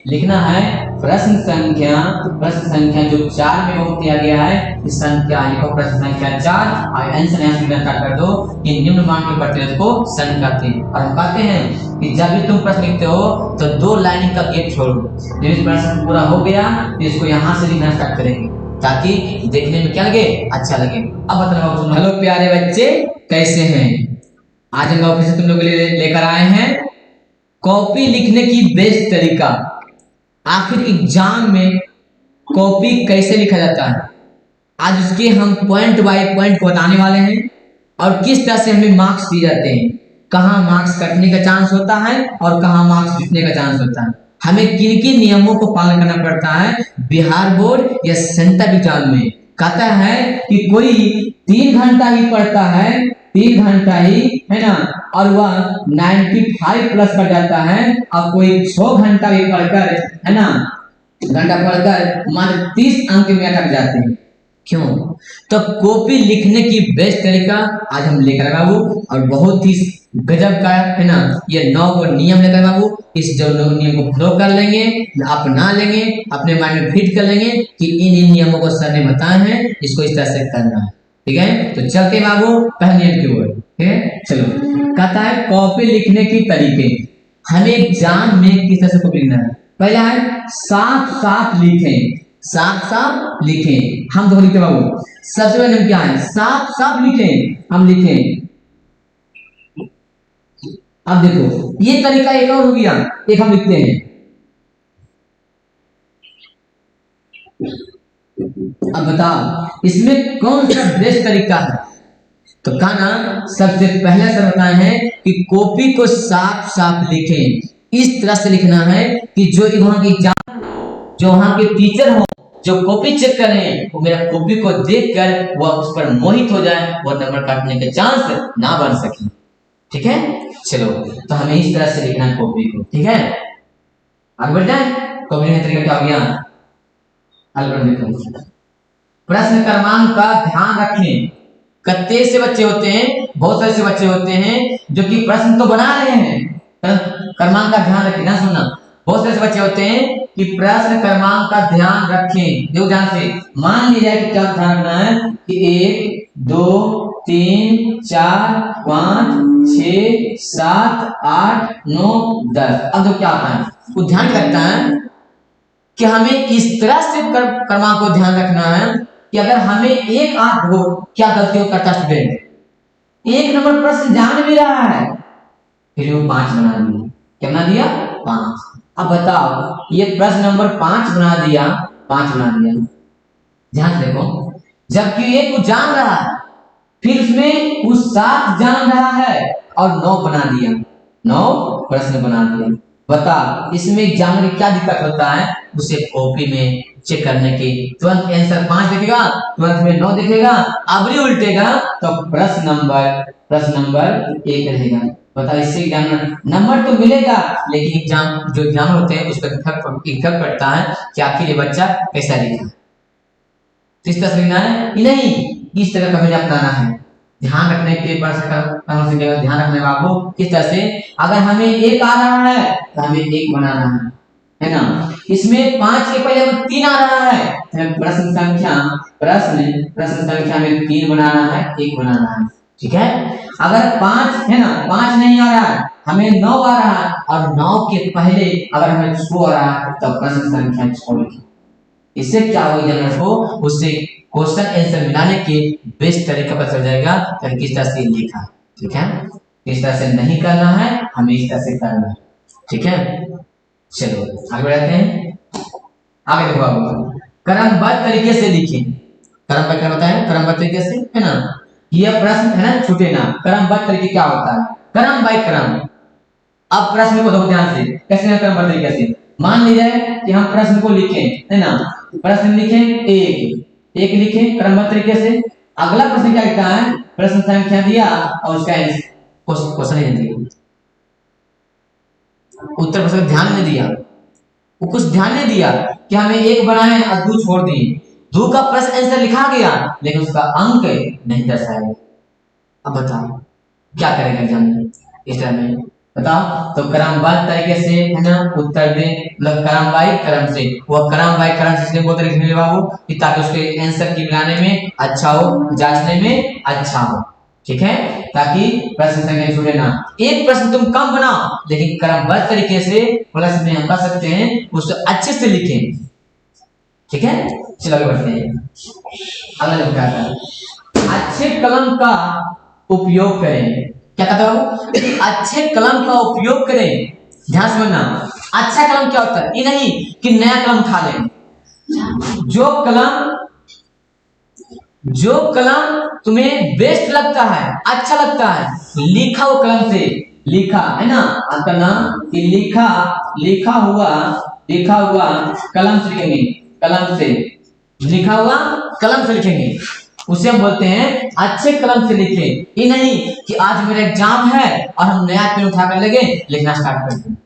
लिखना है प्रश्न संख्या जो 4 में बहुत दिया गया है, इस संख्या लिखो प्रश्न संख्या 4 और आंसर यहाँ से स्टार्ट कर दो कि निम्न मान के प्रतिशत को सन करते हैं। और हम कहते हैं कि जब भी तुम प्रश्न लिखते हो तो 2 लाइन का गैप छोड़ो। जब इस प्रश्न पूरा हो गया तो इसको यहाँ से लिखना स्टार्ट करेंगे ताकि देखने में क्या लगे, अच्छा लगे। अब बताओ हेलो प्यारे बच्चे, कैसे हैं? आज हम ऑफिस से तुम लोग लेकर आए हैं कॉपी लिखने की बेस्ट तरीका। आखिर एग्जाम में कॉपी कैसे लिखा जाता है, आज उसके हम पॉइंट बाय पॉइंट बताने वाले हैं और किस तरह से हमें मार्क्स दिए जाते हैं, कहाँ मार्क्स कटने का चांस होता है और कहाँ मार्क्स जीतने का चांस होता है, हमें किन किन नियमों को पालन करना पड़ता है बिहार बोर्ड या सेंट्रल एग्जाम में। कहता है कि कोई 3 घंटा ही पढ़ता है, 3 घंटा ही है ना, और वह 95 प्लस कर जाता है, और कोई 6 घंटा भी पढ़कर है ना, घंटा पढ़कर मात्र 30 अंक में अटक जाते हैं। क्यों? तो कॉपी लिखने की बेस्ट तरीका आज हम लेकर बाबू, और बहुत ही गजब का है ना, ये 9 नियम लेकर बाबू। इस जो नियम को फॉलो कर लेंगे, अपना लेंगे, अपने माइंड में फिट कर लेंगे कि इन नियमों को सर ने बताए हैं, इसको इस तरह से करना है। ठीक है, तो चलते बाबू पहले नियम की ओर। ठीक है, चलो। कहता है कॉपी लिखने की तरीके, हमें एग्जाम में किस तरह से कॉपी लिखना है। पहला है साफ साफ लिखें, साफ साफ लिखें। हम तो लिखते बाबू, सबसे पहले नियम क्या है, साफ साफ लिखें। हम लिखें, अब देखो ये तरीका एक और हो गया, एक हम लिखते हैं। अब बताओ इसमें कौन सा बेस्ट तरीका है। तो कहना सबसे पहले से बताए हैं कि कॉपी को साफ साफ लिखें। इस तरह से लिखना है कि जो वहां की जो वहां के टीचर हो, जो कॉपी चेक करें, वो मेरा कॉपी को देखकर वह उस पर मोहित हो जाए, वो नंबर काटने के चांस ना बन सके। ठीक है, चलो तो हमें इस तरह से लिखना है कॉपी को। ठीक है, आगे बढ़ते हैं। कॉपी लिखने का तरीका क्या हो गया, प्रश्न क्रमांक का ध्यान रखें। कितने से बच्चे होते हैं, बहुत सारे से बच्चे होते हैं जो कि प्रश्न तो बना रहे हैं, क्रमांक का ध्यान रखें। ध्यान सुनना, बहुत सारे से बच्चे होते हैं कि प्रश्न क्रमांक का ध्यान रखें। देखो ध्यान से, मान लिया कि क्या ध्यान रखना है कि 1 2 3 4 5 6 7 8 9 10। अब तो क्या होता है, वो ध्यान रखता है कि हमें इस तरह से क्रमांक को ध्यान रखना है कि अगर हमें एक आंख हो, क्या गलती हो करता स्टूडेंट, 1 नंबर प्रश्न जान भी रहा है फिर वो 5 बना दिया। क्या बना दिया, 5। अब बताओ ये प्रश्न नंबर 5 बना दिया, 5 बना दिया। ध्यान देखो, जबकि एक को जान रहा है, फिर उसमें वो 7 जान रहा है और 9 बना दिया, 9 प्रश्न बना दिया। बता इसमें एग्जाम में क्या दिक्कत होता है, उसे कॉपी में चेक करने की तुरंत आंसर 5 देखेगा, तुरंत में 9 देखेगा, अबरी उल्टेगा तो प्रश्न नंबर 1 रहेगा। बता इससे एग्जाम नंबर तो मिलेगा, लेकिन एग्जाम जो एग्जाम होते हैं उस पर इफेक्ट पड़ता है कि आखिर ये बच्चा कैसा लिखा। तो इस तरह से लिखना है कि नहीं, इस तरह का हमें अपनाना है। ध्यान रखने के ध्यान रखने बाबू किस तरह से, अगर हमें 1 आ रहा है तो हमें 1 बनाना है ना। इसमें 5 के पहले 3 आ रहा है, प्रश्न संख्या में 3 बनाना है, 1 बनाना है। ठीक है, अगर 5 है ना, 5 नहीं आ रहा है, हमें 9 आ रहा है, और 9 के पहले अगर हमें 6 आ रहा है तो प्रश्न संख्या 6 लिखिए। इससे क्या होगा को उससे क्वेश्चन आंसर मिलाने के बेस्ट तरीका पता चल जाएगा कि किस तरह से लिखा। ठीक है, इस तरह से नहीं करना है, हमें इस तरह से करना है। ठीक है, चलो आगे बढ़ते हैं। आगे देखो आप क्रमबद्ध तरीके से लिखें। क्रमबद्ध क्या होता है, क्रमबद्ध तरीके से है ना, यह प्रश्न है ना छूटे ना। क्रमबद्ध तरीके क्या होता है, क्रम बाय क्रम। अब प्रश्न को देखो ध्यान से, कैसे क्रमबद्ध तरीके से। मान लीजिए कि हम प्रश्न को लिखें है ना, प्रश्न लिखें 1 लिखें क्रमबद्ध तरीके से। अगला प्रश्न क्या लिखता है, प्रश्न संख्या दिया और उसका क्वेश्चन नहीं दिया, उत्तर प्रश्न ध्यान नहीं दिया, वो कुछ ध्यान नहीं दिया कि हमें 1 बनाए और 2 छोड़ दिए। 2 का प्रश्न आंसर लिखा गया लेकिन उसका अंक नहीं दर्शाया। अब बताओ क्या करेगा एग्जाम में इस तरह में। बताओ। तो क्रमबद्ध तरीके से है ना उत्तर दे, मतलब क्रम बाई क्रम से। वो क्रम बाई क्रम से इसलिए बोलते लिखने बाबू कि ताकि उसके आंसर की बनाने में अच्छा हो, जांचने में अच्छा हो, ठीक है, ताकि प्रश्न संख्या छूटे ना। एक प्रश्न तुम कम बनाओ लेकिन क्रमबद्ध तरीके से प्लस में हम कर सकते हैं, उसको अच्छे से लिखें, ठीक है। चलो आगे बढ़ते हैं। अगला जो क्या है, अच्छे कलम का उपयोग करें। क्या कहता हूं, अच्छे कलम का उपयोग करें। ध्यान से सुनना, अच्छा कलम क्या होता है, ये नहीं कि नया कलम उठा लें। जो कलम तुम्हें बेस्ट लगता है, अच्छा लगता है, लिखा वो कलम से, लिखा है ना, आपका नाम कि लिखा हुआ कलम से लिखेंगे, कलम से लिखा हुआ कलम से लिखेंगे, उसे हम बोलते हैं अच्छे कलम से लिखें। ये नहीं कि आज मेरा एग्जाम है और हम नया पेन उठा कर लगे लिखना स्टार्ट कर दें,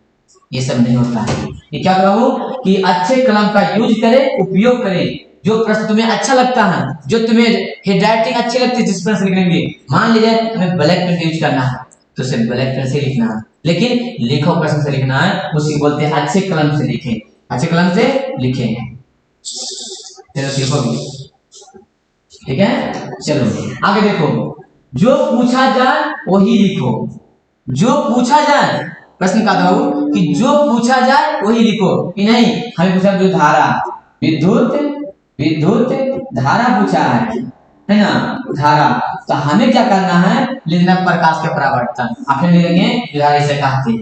ये सब नहीं होता है। ये क्या कहूं कि अच्छे कलम का यूज करें, उपयोग करें। जो प्रश्न तुम्हें अच्छा लगता है, जो तुम्हें हैंडराइटिंग अच्छी लगती है, जिस प्रश्न से लिखने में, मान लीजिए हमें ब्लैक पेन यूज करना है तो सिर्फ ब्लैक पेन से लिखना है, लेकिन लिखो प्रश्न से लिखना है, उसी बोलते हैं अच्छे कलम से लिखें, अच्छे कलम से लिखें। चलो देखो, ठीक है। चलो आगे देखो, जो पूछा जाए वही लिखो। जो पूछा जाए, प्रश्न का था कि जो पूछा जाए वही लिखो। कि नहीं हमें पूछा जो धारा, विद्युत धारा पूछा है ना, धारा, तो हमें क्या करना है, लिखना प्रकाश के परावर्तन। आप लिखेंगे धारा इसे कहते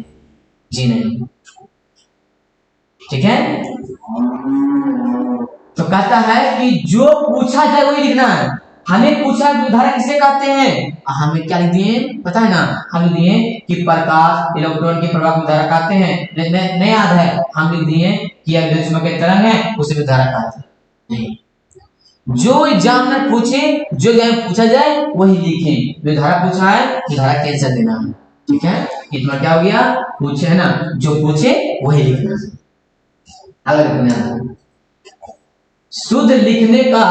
जी नहीं, ठीक है। तो कहता है कि जो पूछा जाए वही लिखना है। हमें पूछा धारा किसे कहते हैं, हमें क्या लिख दिए पता है ना, हम लिख दिए कि प्रकाश इलेक्ट्रॉन की प्रवाह को धारा कहते हैं। नहीं याद है, हम लिख दिए कि अगर चुंबकीय तरंग है उसे भी धारा कहते हैं। नहीं, जो एग्जामिनर पूछे, जो एग्जाम पूछा जाए वही लिखें। जो धारा पूछा है कि धारा का आंसर देना है, ठीक है। इतना क्या हो गया, पूछे है ना, जो पूछे वही लिखना है। अगर लिखना शुद्ध लिखने का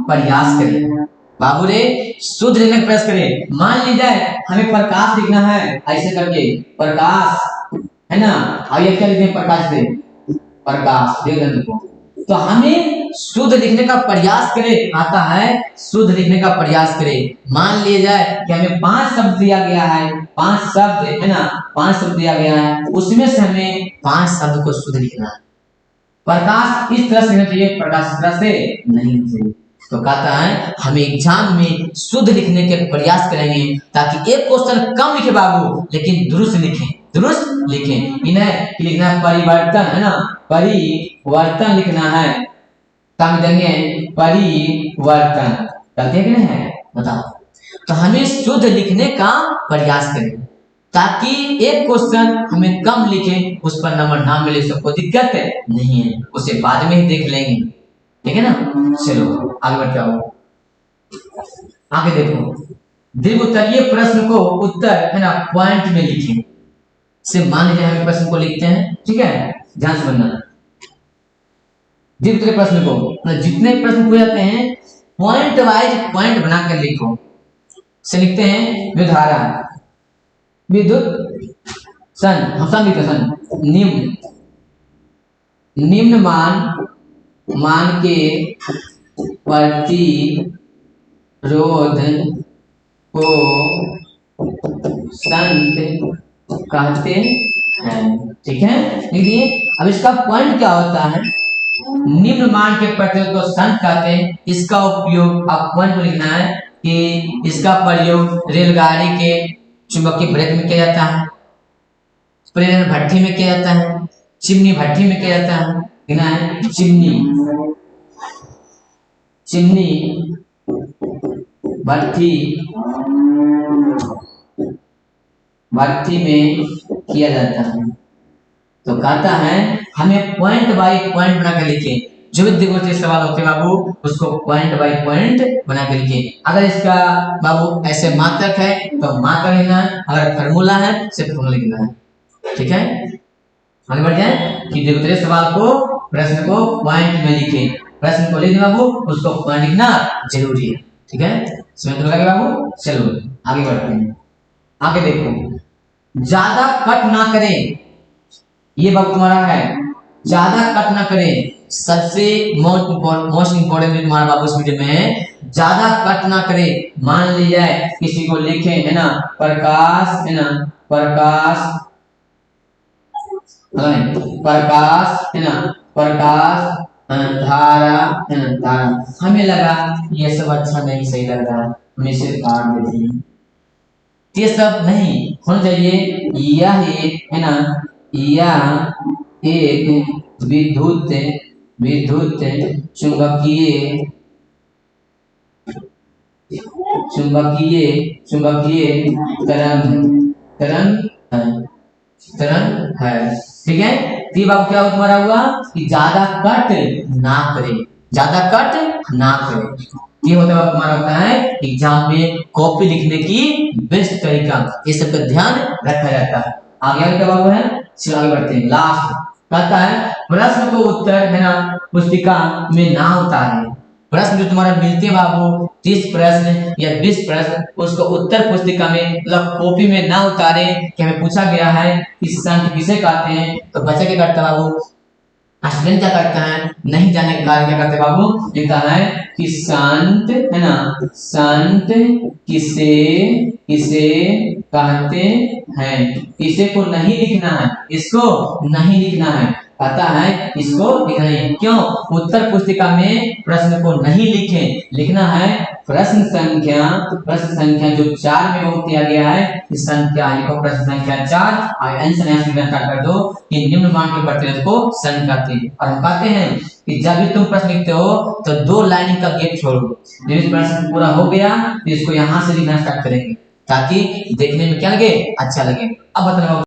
प्रयास करें। बाबू रे शुद्ध लिखने का प्रयास करें। मान लीजिए हमें प्रकाश लिखना है, ऐसे करके प्रकाश है ना, अब ये क्या लिखें, प्रकाश से प्रकाश देखो, तो हमें शुद्ध लिखने का प्रयास करें। आता है शुद्ध लिखने का प्रयास करें। मान लिया जाए कि हमें 5 शब्द दिया गया है, 5 शब्द है ना, 5 शब्द दिया गया है, उसमें से हमें 5 शब्द को शुद्ध लिखना है। प्रकाश इस तरह से होना चाहिए, प्रकाश इस तरह से नहीं चाहिए। तो कहता है हमें एग्जाम में शुद्ध लिखने के प्रयास करेंगे, ताकि एक क्वेश्चन कम लिखे बाबू, लेकिन दुरुस्त लिखें, दुरुस्त लिखें। इन्हें लिखना है परिवर्तन, है ना, परिवर्तन लिखना है, कम देंगे परिवर्तन, गलती है कि नहीं है, बताओ। तो हमें शुद्ध लिखने का प्रयास करें, ताकि एक क्वेश्चन हमें कम लिखे, उस पर नंबर ना मिले, सबको दिक्कत नहीं है, उसे बाद में ही देख लेंगे, ठीक है ना। चलो आगे बढ़ते आओ, आगे देखो, दीर्घ उत्तरीय प्रश्न को उत्तर है ना पॉइंट में लिखें। से मान लीजिए हम प्रश्न को लिखते हैं, ठीक है, ध्यान से सुनना। दीर्घ उत्तरीय प्रश्न को जितने प्रश्न पूछे जाते हैं पॉइंट वाइज पॉइंट बनाकर लिखो। से लिखते हैं विधारा विद्युत सन, हम सन लिखते सन, निम्न मान के प्रतिरोध को संत कहते हैं, ठीक है। देखिए अब इसका पॉइंट क्या होता है, निम्न मान के प्रतिरोध को संत कहते हैं। इसका उपयोग आप पॉइंट में लिखना है कि इसका प्रयोग रेलगाड़ी के चुंबकीय ब्रेक में किया जाता है, प्रेरण भट्ठी में किया जाता है, चिमनी भट्ठी में किया जाता है, लिखना है चिमनी भट्ठी में किया जाता है। तो कहता है हमें पॉइंट बाय पॉइंट बनाकर लिखे। जो भी दिग्गज सवाल होते हैं बाबू, उसको पॉइंट बाय पॉइंट बनाकर लिखे। अगर इसका बाबू ऐसे मात्रक है तो मात्रक लिखना है, अगर फार्मूला है सिर्फ फार्मूला लिखना है, ठीक है। आगे बढ़ जाए कि दिग्गज सवाल को, प्रश्न को पॉइंट में लिखे। प्रश्न को लिखना बाबू, उसको पॉइंट लिखना जरूरी है, ठीक है। समझ में लगा बाबू। चलो आगे बढ़ते हैं, आगे देखो, ज्यादा कट ना करें, ये बात तुम्हारा है, ज्यादा कट ना करें। सबसे मोस्ट इंपोर्टेंट तुम्हारा बाबू इस वीडियो में है, ज्यादा कट ना करें। मान लिया किसी को लिखे है ना प्रकाश, है ना प्रकाश, प्रकाश, है ना प्रकाश धारा, है ना धारा। हमें लगा ये सब अच्छा नहीं, सही लग रहा है, हम इसे काट देते हैं। ये सब नहीं होना चाहिए। यह एक, है ना, यह एक विद्युत विद्युत चुंबकीय चुंबकीय चुंबकीय तरंग तरंग है। ठीक है, तो बात क्या तुम्हारा हुआ कि ज्यादा कट ना करें, ज्यादा कट ना करें। ये होता है तुम्हारा होता है एग्जाम में कॉपी लिखने की बेस्ट तरीका, ये सब का ध्यान रखा जाता है। आगे क्या बाबू है, चलिए आगे बढ़ते हैं। लास्ट कहता है प्रश्न को उत्तर, है ना, पुस्तिका में ना उतारें। प्रश्न जो तुम्हारा मिलते हैं बाबू 30 प्रश्न या 20 प्रश्न, उसको उत्तर पुस्तिका में मतलब कॉपी में ना उतारे। कि हमें पूछा गया है कि संख्या किसे कहते हैं, तो बच्चा क्या करता है बाबू, स्टूडेंट क्या करता है, नहीं जानने के कारण क्या करते बाबू, लिखता है कि संत, है ना, संत किसे किसे कहते हैं। इसे को नहीं लिखना है, इसको नहीं लिखना है, पता है इसको लिखना है। क्यों, उत्तर पुस्तिका में प्रश्न को नहीं लिखे, लिखना है प्रश्न संख्या जो 4 में वो दिया गया है, इस संख्या लिखो प्रश्न संख्या 4 और आंसर यहां से स्टार्ट कर दो कि निम्न मान के प्रतिशत को सन कहते हैं। और हम कहते हैं कि जब भी तुम प्रश्न लिखते हो तो 2 लाइन का गैप छोड़ो। जब इस प्रश्न पूरा हो गया तो इसको यहां से लिखना स्टार्ट करेंगे ताकि देखने में क्या लगे, अच्छा लगे। अब बताओ